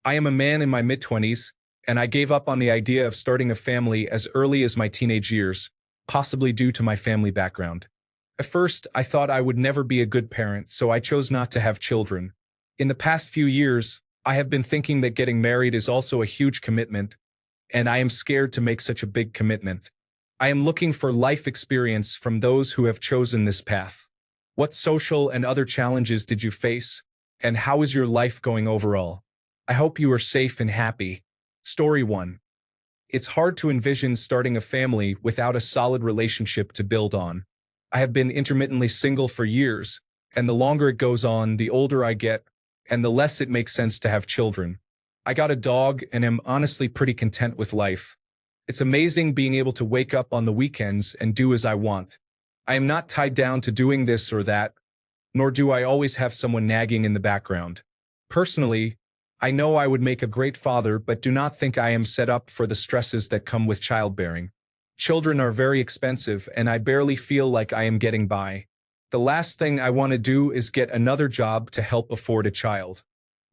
I am a man in my mid-20s, and I gave up on the idea of starting a family as early as my teenage years, possibly due to my family background. At first, I thought I would never be a good parent, so I chose not to have children. In the past few years, I have been thinking that getting married is also a huge commitment, and I am scared to make such a big commitment. I am looking for life experience from those who have chosen this path. What social and other challenges did you face, and how is your life going overall? I hope you are safe and happy. Story 1. It's hard to envision starting a family without a solid relationship to build on. I have been intermittently single for years, and the longer it goes on, the older I get, and the less it makes sense to have children. I got a dog and am honestly pretty content with life. It's amazing being able to wake up on the weekends and do as I want. I am not tied down to doing this or that, nor do I always have someone nagging in the background. Personally, I know I would make a great father, but do not think I am set up for the stresses that come with childbearing. Children are very expensive, and I barely feel like I am getting by. The last thing I want to do is get another job to help afford a child.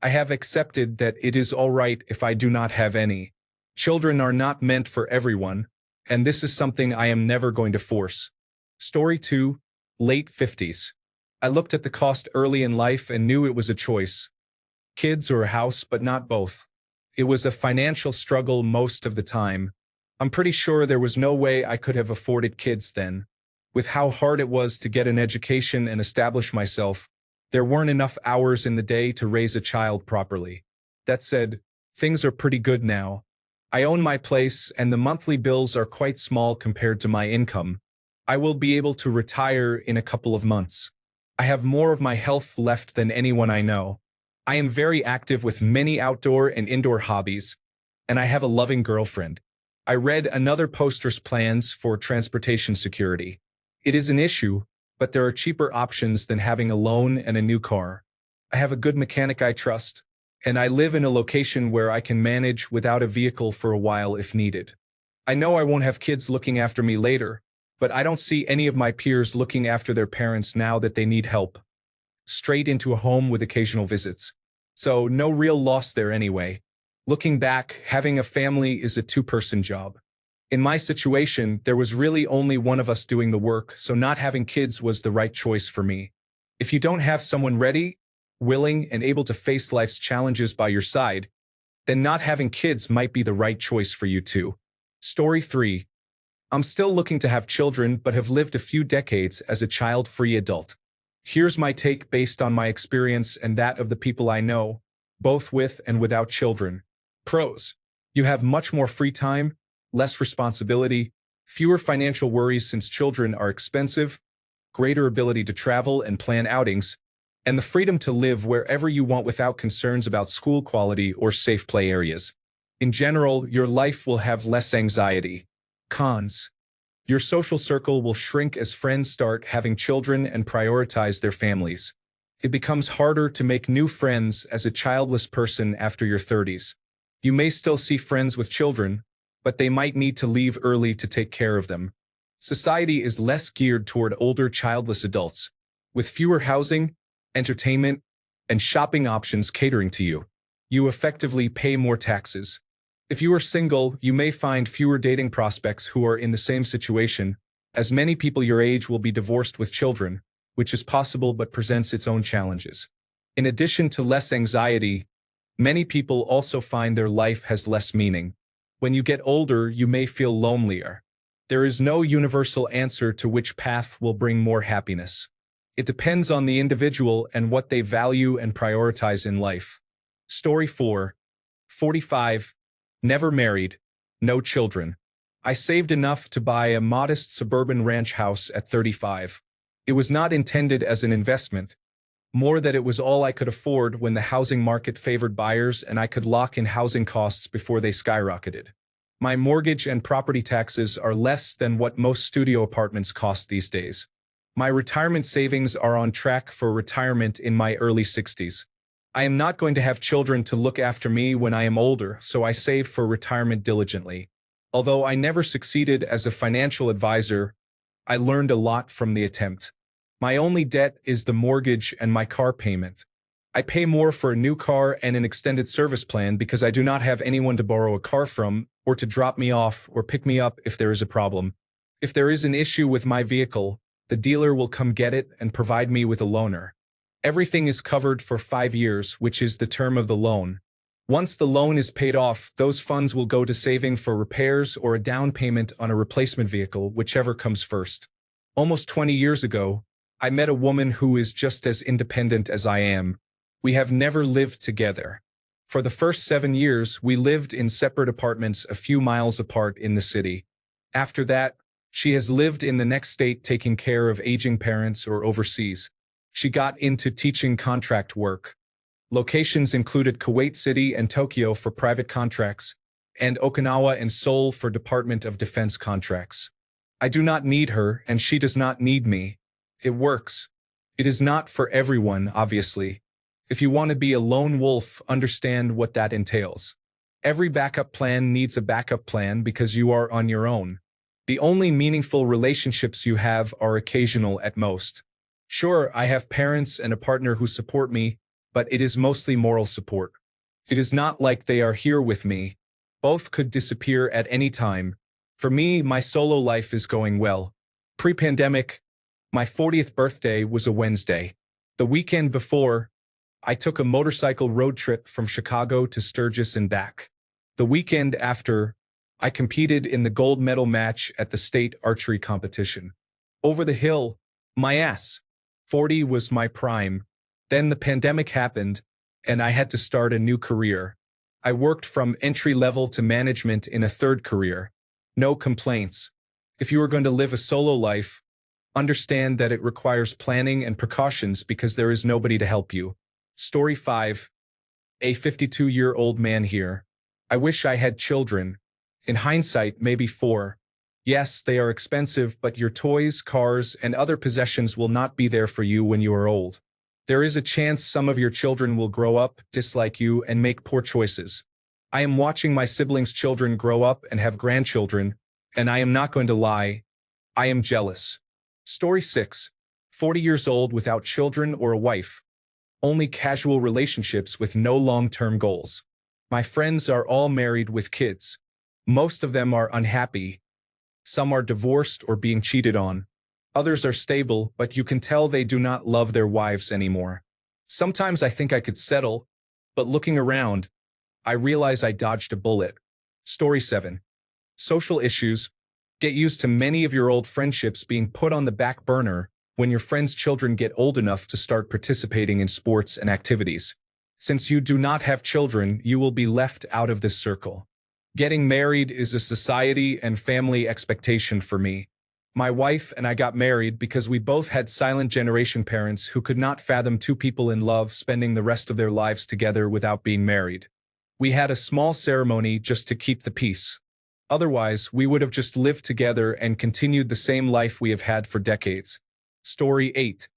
I have accepted that it is all right if I do not have any. Children are not meant for everyone, and this is something I am never going to force. Story 2. Late 50s. I looked at the cost early in life and knew it was a choice. Kids or a house, but not both. It was a financial struggle most of the time. I'm pretty sure there was no way I could have afforded kids then. With how hard it was to get an education and establish myself, there weren't enough hours in the day to raise a child properly. That said, things are pretty good now. I own my place, and the monthly bills are quite small compared to my income. I will be able to retire in a couple of months. I have more of my health left than anyone I know. I am very active with many outdoor and indoor hobbies, and I have a loving girlfriend. I read another poster's plans for transportation security. It is an issue, but there are cheaper options than having a loan and a new car. I have a good mechanic I trust, and I live in a location where I can manage without a vehicle for a while if needed. I know I won't have kids looking after me later, but I don't see any of my peers looking after their parents now that they need help. Straight into a home with occasional visits. So no real loss there anyway. Looking back, having a family is a two-person job. In my situation, there was really only one of us doing the work, so not having kids was the right choice for me. If you don't have someone ready, willing, and able to face life's challenges by your side, then not having kids might be the right choice for you too. Story 3. I'm still looking to have children, but have lived a few decades as a child-free adult. Here's my take based on my experience and that of the people I know, both with and without children. Pros. You have much more free time, less responsibility, fewer financial worries since children are expensive, greater ability to travel and plan outings, and the freedom to live wherever you want without concerns about school quality or safe play areas. In general, your life will have less anxiety. Cons. Your social circle will shrink as friends start having children and prioritize their families. It becomes harder to make new friends as a childless person after your 30s. You may still see friends with children, but they might need to leave early to take care of them. Society is less geared toward older childless adults, with fewer housing, entertainment, and shopping options catering to you. You effectively pay more taxes. If you are single, you may find fewer dating prospects who are in the same situation, as many people your age will be divorced with children, which is possible but presents its own challenges. In addition to less anxiety, many people also find their life has less meaning. When you get older, you may feel lonelier. There is no universal answer to which path will bring more happiness. It depends on the individual and what they value and prioritize in life. Story 4. 45. Never married, no children. I saved enough to buy a modest suburban ranch house at 35. It was not intended as an investment, more that it was all I could afford when the housing market favored buyers and I could lock in housing costs before they skyrocketed. My mortgage and property taxes are less than what most studio apartments cost these days. My retirement savings are on track for retirement in my early 60s. I am not going to have children to look after me when I am older, so I save for retirement diligently. Although I never succeeded as a financial advisor, I learned a lot from the attempt. My only debt is the mortgage and my car payment. I pay more for a new car and an extended service plan because I do not have anyone to borrow a car from, or to drop me off or pick me up if there is a problem. If there is an issue with my vehicle, the dealer will come get it and provide me with a loaner. Everything is covered for 5 years, which is the term of the loan. Once the loan is paid off, those funds will go to saving for repairs or a down payment on a replacement vehicle, whichever comes first. Almost 20 years ago, I met a woman who is just as independent as I am. We have never lived together. For the first 7 years, we lived in separate apartments a few miles apart in the city. After that, she has lived in the next state taking care of aging parents or overseas. She got into teaching contract work. Locations included Kuwait City and Tokyo for private contracts, and Okinawa and Seoul for Department of Defense contracts. I do not need her, and she does not need me. It works. It is not for everyone, obviously. If you want to be a lone wolf, understand what that entails. Every backup plan needs a backup plan because you are on your own. The only meaningful relationships you have are occasional at most. Sure, I have parents and a partner who support me, but it is mostly moral support. It is not like they are here with me. Both could disappear at any time. For me, my solo life is going well. Pre-pandemic, my 40th birthday was a Wednesday. The weekend before, I took a motorcycle road trip from Chicago to Sturgis and back. The weekend after, I competed in the gold medal match at the state archery competition. Over the hill, my ass. 40 was my prime. Then the pandemic happened, and I had to start a new career. I worked from entry level to management in a third career. No complaints. If you are going to live a solo life, understand that it requires planning and precautions because there is nobody to help you. Story 5. A 52-year-old man here. I wish I had children. In hindsight, maybe 4. Yes, they are expensive, but your toys, cars, and other possessions will not be there for you when you are old. There is a chance some of your children will grow up, dislike you, and make poor choices. I am watching my siblings' children grow up and have grandchildren, and I am not going to lie, I am jealous. Story 6. 40 years old without children or a wife. Only casual relationships with no long-term goals. My friends are all married with kids. Most of them are unhappy. Some are divorced or being cheated on. Others are stable, but you can tell they do not love their wives anymore. Sometimes I think I could settle, but looking around, I realize I dodged a bullet. Story 7. Social issues. Get used to many of your old friendships being put on the back burner when your friends' children get old enough to start participating in sports and activities. Since you do not have children, you will be left out of this circle. Getting married is a society and family expectation for me. My wife and I got married because we both had silent generation parents who could not fathom two people in love spending the rest of their lives together without being married. We had a small ceremony just to keep the peace. Otherwise, we would have just lived together and continued the same life we have had for decades. Story 8.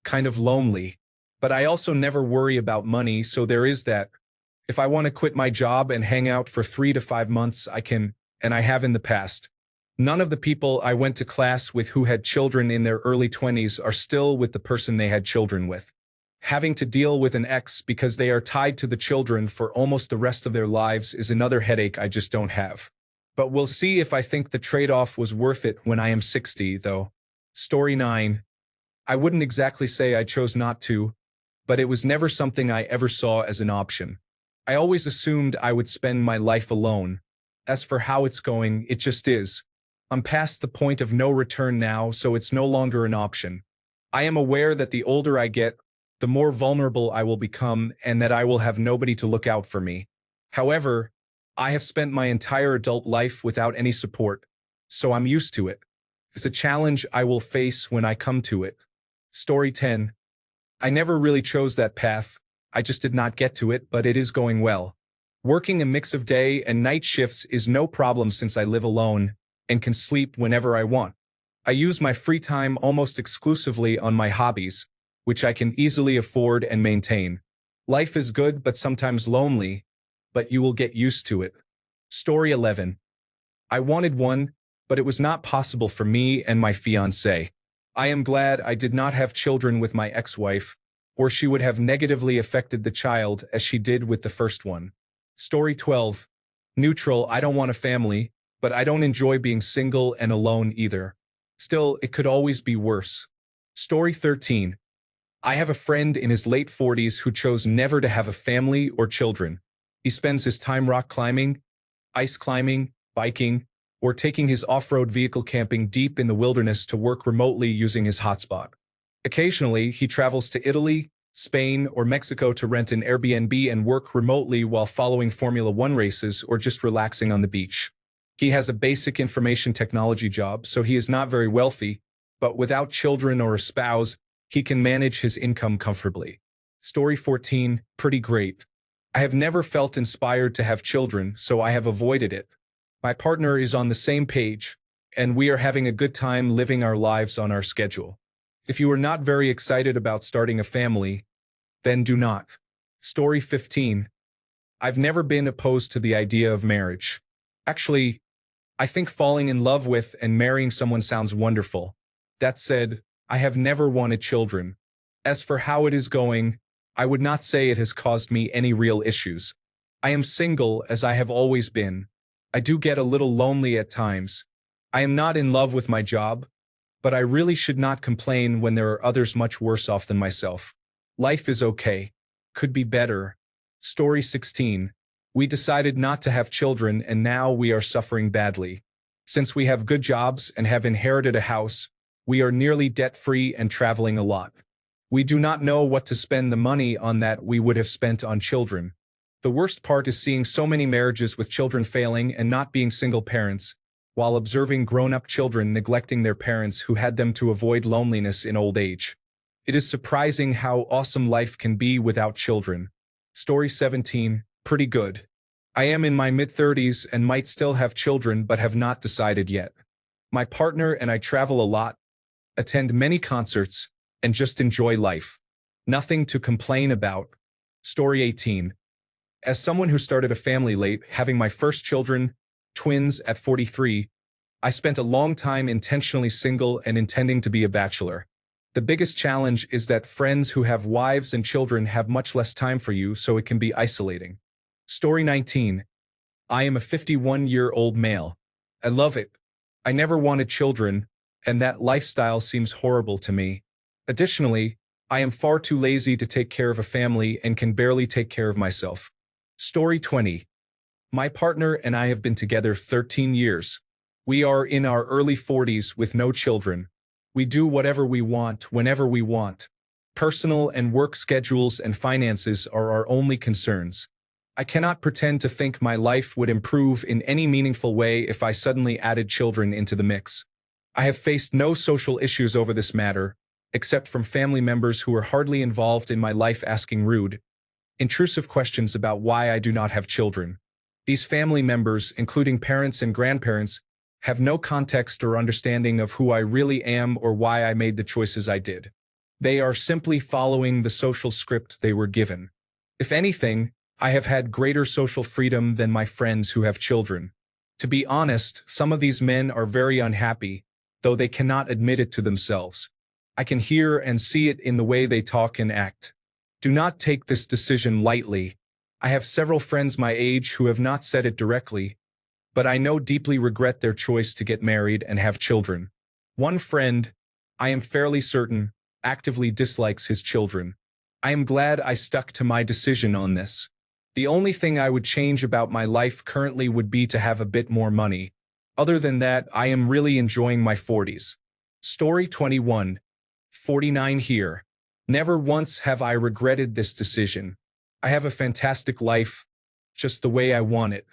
Kind of lonely. But I also never worry about money, so there is that. If I want to quit my job and hang out for 3 to 5 months, I can, and I have in the past. None of the people I went to class with who had children in their early 20s are still with the person they had children with. Having to deal with an ex because they are tied to the children for almost the rest of their lives is another headache I just don't have. But we'll see if I think the trade-off was worth it when I am 60, though. Story 9. I wouldn't exactly say I chose not to, but it was never something I ever saw as an option. I always assumed I would spend my life alone. As for how it's going, it just is. I'm past the point of no return now, so it's no longer an option. I am aware that the older I get, the more vulnerable I will become and that I will have nobody to look out for me. However, I have spent my entire adult life without any support, so I'm used to it. It's a challenge I will face when I come to it. Story 10. I never really chose that path. I just did not get to it, but it is going well. Working a mix of day and night shifts is no problem since I live alone and can sleep whenever I want. I use my free time almost exclusively on my hobbies, which I can easily afford and maintain. Life is good but sometimes lonely, but you will get used to it. Story 11. I wanted one, but it was not possible for me and my fiancé. I am glad I did not have children with my ex-wife, or she would have negatively affected the child as she did with the first one. Story 12. Neutral, I don't want a family, but I don't enjoy being single and alone either. Still, it could always be worse. Story 13. I have a friend in his late 40s who chose never to have a family or children. He spends his time rock climbing, ice climbing, biking, or taking his off-road vehicle camping deep in the wilderness to work remotely using his hotspot. Occasionally, he travels to Italy, Spain, or Mexico to rent an Airbnb and work remotely while following Formula One races or just relaxing on the beach. He has a basic information technology job, so he is not very wealthy, but without children or a spouse, he can manage his income comfortably. Story 14. Pretty great. I have never felt inspired to have children, so I have avoided it. My partner is on the same page, and we are having a good time living our lives on our schedule. If you are not very excited about starting a family, then do not. Story 15. I've never been opposed to the idea of marriage. Actually, I think falling in love with and marrying someone sounds wonderful. That said, I have never wanted children. As for how it is going, I would not say it has caused me any real issues. I am single as I have always been. I do get a little lonely at times. I am not in love with my job, but I really should not complain when there are others much worse off than myself. Life is okay. Could be better. Story 16. We decided not to have children and now we are suffering badly. Since we have good jobs and have inherited a house, we are nearly debt-free and traveling a lot. We do not know what to spend the money on that we would have spent on children. The worst part is seeing so many marriages with children failing and not being single parents, while observing grown-up children neglecting their parents who had them to avoid loneliness in old age. It is surprising how awesome life can be without children. Story 17. Pretty good. I am in my mid-30s and might still have children but have not decided yet. My partner and I travel a lot, attend many concerts, and just enjoy life. Nothing to complain about. Story 18. As someone who started a family late, having my first children, twins, at 43, I spent a long time intentionally single and intending to be a bachelor. The biggest challenge is that friends who have wives and children have much less time for you, so it can be isolating. Story 19. I am a 51-year-old male. I love it. I never wanted children, and that lifestyle seems horrible to me. Additionally, I am far too lazy to take care of a family and can barely take care of myself. Story 20. My partner and I have been together 13 years. We are in our early 40s with no children. We do whatever we want, whenever we want. Personal and work schedules and finances are our only concerns. I cannot pretend to think my life would improve in any meaningful way if I suddenly added children into the mix. I have faced no social issues over this matter, except from family members who are hardly involved in my life asking rude, intrusive questions about why I do not have children. These family members, including parents and grandparents, have no context or understanding of who I really am or why I made the choices I did. They are simply following the social script they were given. If anything, I have had greater social freedom than my friends who have children. To be honest, some of these men are very unhappy, though they cannot admit it to themselves. I can hear and see it in the way they talk and act. Do not take this decision lightly. I have several friends my age who have not said it directly, but I know deeply regret their choice to get married and have children. One friend, I am fairly certain, actively dislikes his children. I am glad I stuck to my decision on this. The only thing I would change about my life currently would be to have a bit more money. Other than that, I am really enjoying my 40s. Story 21. 49 here. Never once have I regretted this decision. I have a fantastic life, just the way I want it.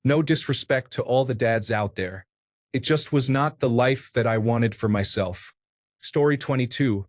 No disrespect to all the dads out there. It just was not the life that I wanted for myself. Story 22.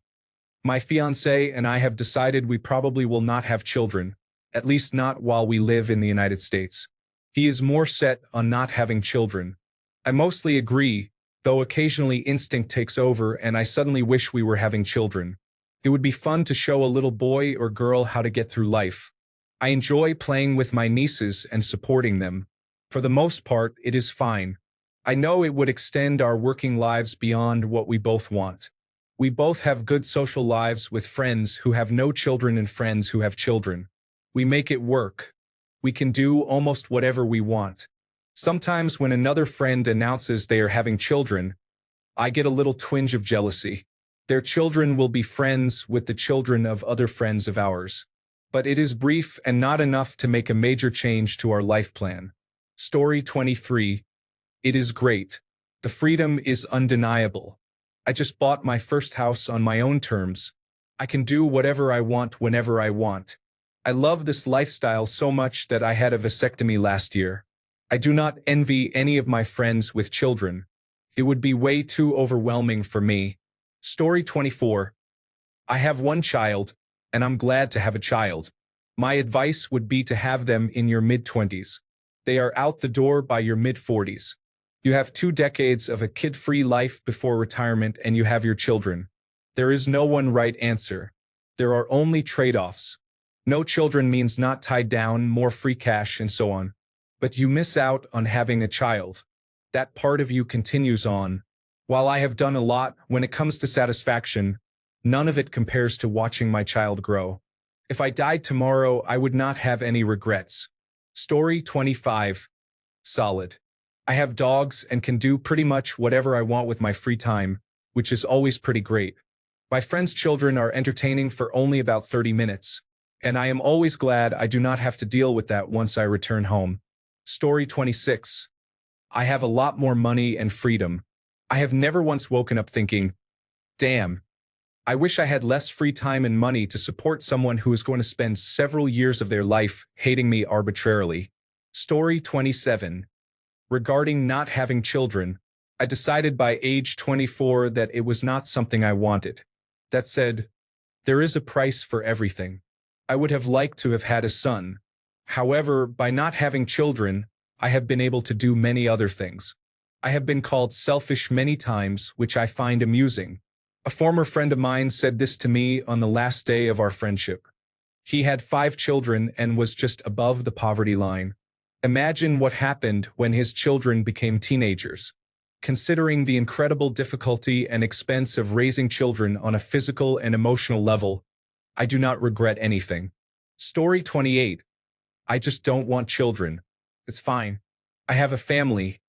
My fiancé and I have decided we probably will not have children, at least not while we live in the United States. He is more set on not having children. I mostly agree, though occasionally instinct takes over and I suddenly wish we were having children. It would be fun to show a little boy or girl how to get through life. I enjoy playing with my nieces and supporting them. For the most part, it is fine. I know it would extend our working lives beyond what we both want. We both have good social lives with friends who have no children and friends who have children. We make it work. We can do almost whatever we want. Sometimes when another friend announces they are having children, I get a little twinge of jealousy. Their children will be friends with the children of other friends of ours. But it is brief and not enough to make a major change to our life plan. Story 23. It is great. The freedom is undeniable. I just bought my first house on my own terms. I can do whatever I want whenever I want. I love this lifestyle so much that I had a vasectomy last year. I do not envy any of my friends with children. It would be way too overwhelming for me. Story 24. I have one child, and I'm glad to have a child. My advice would be to have them in your mid-20s. They are out the door by your mid-40s. You have 2 decades of a kid-free life before retirement and you have your children. There is no one right answer. There are only trade-offs. No children means not tied down, more free cash, and so on. But you miss out on having a child. That part of you continues on. While I have done a lot when it comes to satisfaction, none of it compares to watching my child grow. If I died tomorrow, I would not have any regrets. Story 25. Solid. I have dogs and can do pretty much whatever I want with my free time, which is always pretty great. My friends' children are entertaining for only about 30 minutes, and I am always glad I do not have to deal with that once I return home. Story 26. I have a lot more money and freedom. I have never once woken up thinking, damn, I wish I had less free time and money to support someone who is going to spend several years of their life hating me arbitrarily. Story 27. Regarding not having children, I decided by age 24 that it was not something I wanted. That said, there is a price for everything. I would have liked to have had a son. However, by not having children, I have been able to do many other things. I have been called selfish many times, which I find amusing. A former friend of mine said this to me on the last day of our friendship. He had 5 children and was just above the poverty line. Imagine what happened when his children became teenagers. Considering the incredible difficulty and expense of raising children on a physical and emotional level, I do not regret anything. Story 28. I just don't want children. It's fine. I have a family,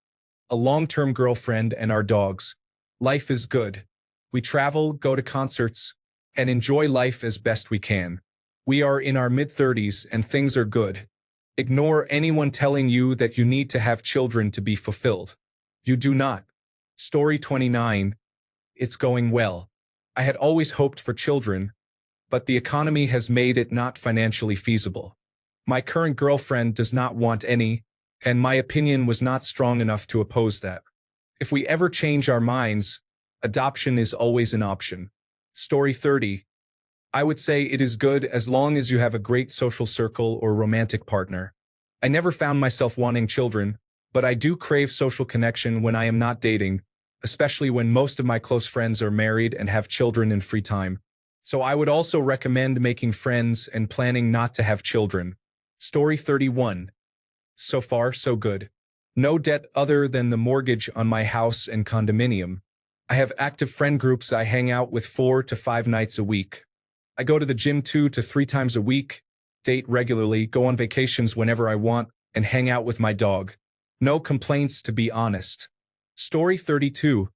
a long-term girlfriend, and our dogs. Life is good. We travel, go to concerts, and enjoy life as best we can. We are in our mid-30s and things are good. Ignore anyone telling you that you need to have children to be fulfilled. You do not. Story 29. It's going well. I had always hoped for children, but the economy has made it not financially feasible. My current girlfriend does not want any, and my opinion was not strong enough to oppose that. If we ever change our minds, adoption is always an option. Story 30. I would say it is good as long as you have a great social circle or romantic partner. I never found myself wanting children, but I do crave social connection when I am not dating, especially when most of my close friends are married and have children in free time. So I would also recommend making friends and planning not to have children. Story 31. So far, so good. No debt other than the mortgage on my house and condominium. I have active friend groups I hang out with 4 to 5 nights a week. I go to the gym 2 to 3 times a week, date regularly, go on vacations whenever I want, and hang out with my dog. No complaints, to be honest. Story 32.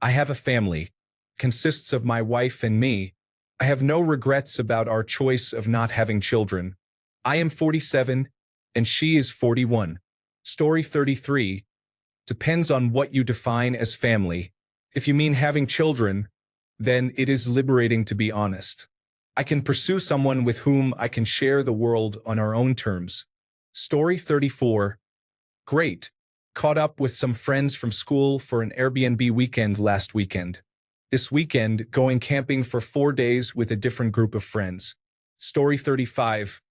I have a family. Consists of my wife and me. I have no regrets about our choice of not having children. I am 47, and she is 41. Story 33. Depends on what you define as family. If you mean having children, then it is liberating, to be honest. I can pursue someone with whom I can share the world on our own terms. Story 34. Great. Caught up with some friends from school for an Airbnb weekend last weekend. This weekend, going camping for 4 days with a different group of friends. Story 35.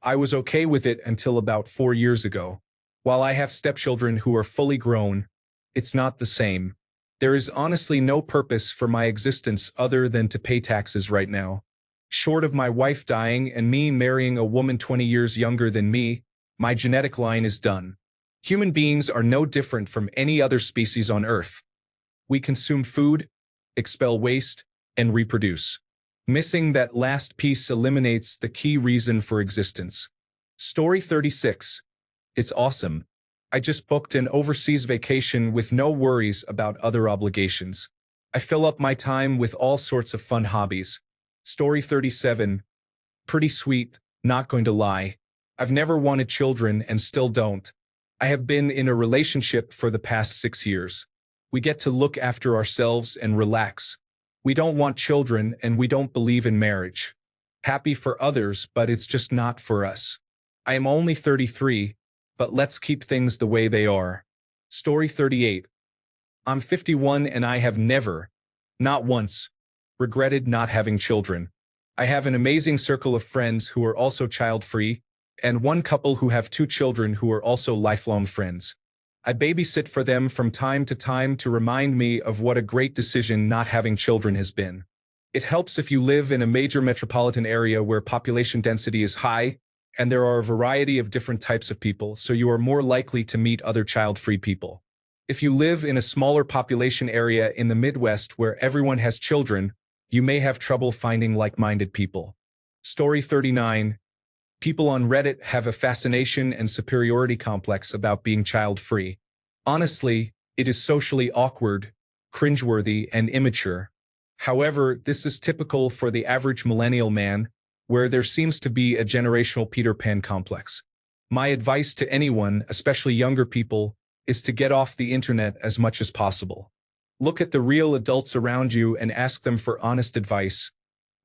I was okay with it until about 4 years ago. While I have stepchildren who are fully grown, it's not the same. There is honestly no purpose for my existence other than to pay taxes right now. Short of my wife dying and me marrying a woman 20 years younger than me, my genetic line is done. Human beings are no different from any other species on Earth. We consume food, expel waste, and reproduce. Missing that last piece eliminates the key reason for existence. Story 36. It's awesome. I just booked an overseas vacation with no worries about other obligations. I fill up my time with all sorts of fun hobbies. Story 37. Pretty sweet, not going to lie. I've never wanted children and still don't. I have been in a relationship for the past 6 years. We get to look after ourselves and relax. We don't want children and we don't believe in marriage. Happy for others, but it's just not for us. I am only 33, but let's keep things the way they are. Story 38. I'm 51 and I have never, not once, regretted not having children. I have an amazing circle of friends who are also child-free, and one couple who have 2 children who are also lifelong friends. I babysit for them from time to time to remind me of what a great decision not having children has been. It helps if you live in a major metropolitan area where population density is high, and there are a variety of different types of people, so you are more likely to meet other child-free people. If you live in a smaller population area in the Midwest where everyone has children, you may have trouble finding like-minded people. Story 39. People on Reddit have a fascination and superiority complex about being child-free. Honestly, it is socially awkward, cringeworthy, and immature. However, this is typical for the average millennial man, where there seems to be a generational Peter Pan complex. My advice to anyone, especially younger people, is to get off the internet as much as possible. Look at the real adults around you and ask them for honest advice,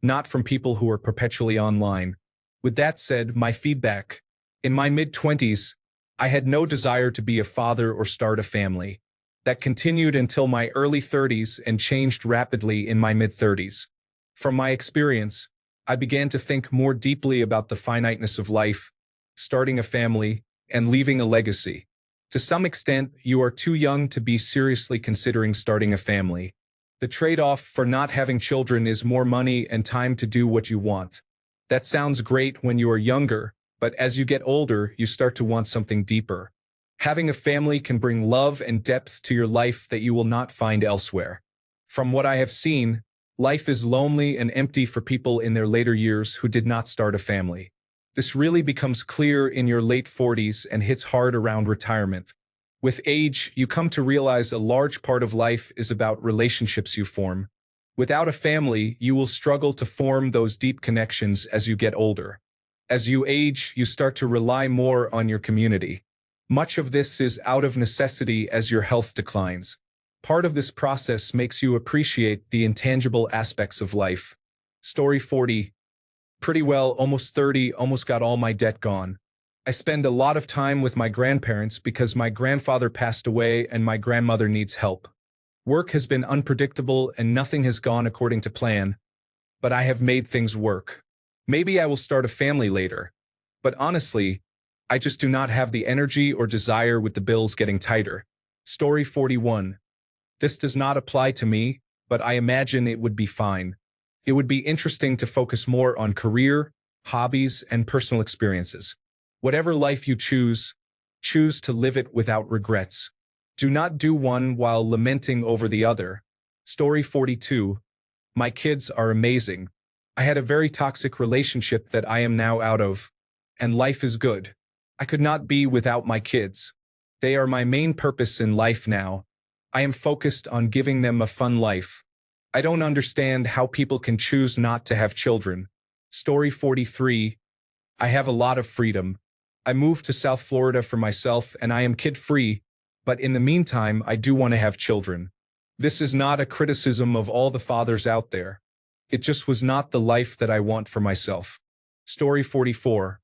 not from people who are perpetually online. With that said, my feedback. In my mid-20s, I had no desire to be a father or start a family. That continued until my early 30s and changed rapidly in my mid-30s. From my experience, I began to think more deeply about the finiteness of life, starting a family, and leaving a legacy. To some extent, you are too young to be seriously considering starting a family. The trade-off for not having children is more money and time to do what you want. That sounds great when you are younger, but as you get older, you start to want something deeper. Having a family can bring love and depth to your life that you will not find elsewhere. From what I have seen, life is lonely and empty for people in their later years who did not start a family. This really becomes clear in your late 40s and hits hard around retirement. With age, you come to realize a large part of life is about relationships you form. Without a family, you will struggle to form those deep connections as you get older. As you age, you start to rely more on your community. Much of this is out of necessity as your health declines. Part of this process makes you appreciate the intangible aspects of life. Story 40. Pretty well, almost 30, almost got all my debt gone. I spend a lot of time with my grandparents because my grandfather passed away and my grandmother needs help. Work has been unpredictable and nothing has gone according to plan, but I have made things work. Maybe I will start a family later, but honestly, I just do not have the energy or desire with the bills getting tighter. Story 41. This does not apply to me, but I imagine it would be fine. It would be interesting to focus more on career, hobbies, and personal experiences. Whatever life you choose to live it without regrets. Do not do one while lamenting over the other. Story 42. My kids are amazing. I had a very toxic relationship that I am now out of, and life is good. I could not be without my kids. They are my main purpose in life now. I am focused on giving them a fun life. I don't understand how people can choose not to have children. Story 43. I have a lot of freedom. I moved to South Florida for myself and I am kid-free, but in the meantime, I do want to have children. This is not a criticism of all the fathers out there. It just was not the life that I want for myself. Story 44.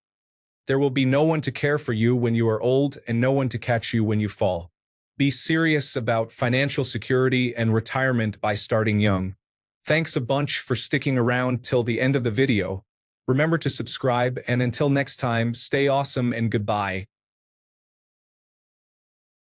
There will be no one to care for you when you are old and no one to catch you when you fall. Be serious about financial security and retirement by starting young. Thanks a bunch for sticking around till the end of the video. Remember to subscribe, and until next time, stay awesome and goodbye.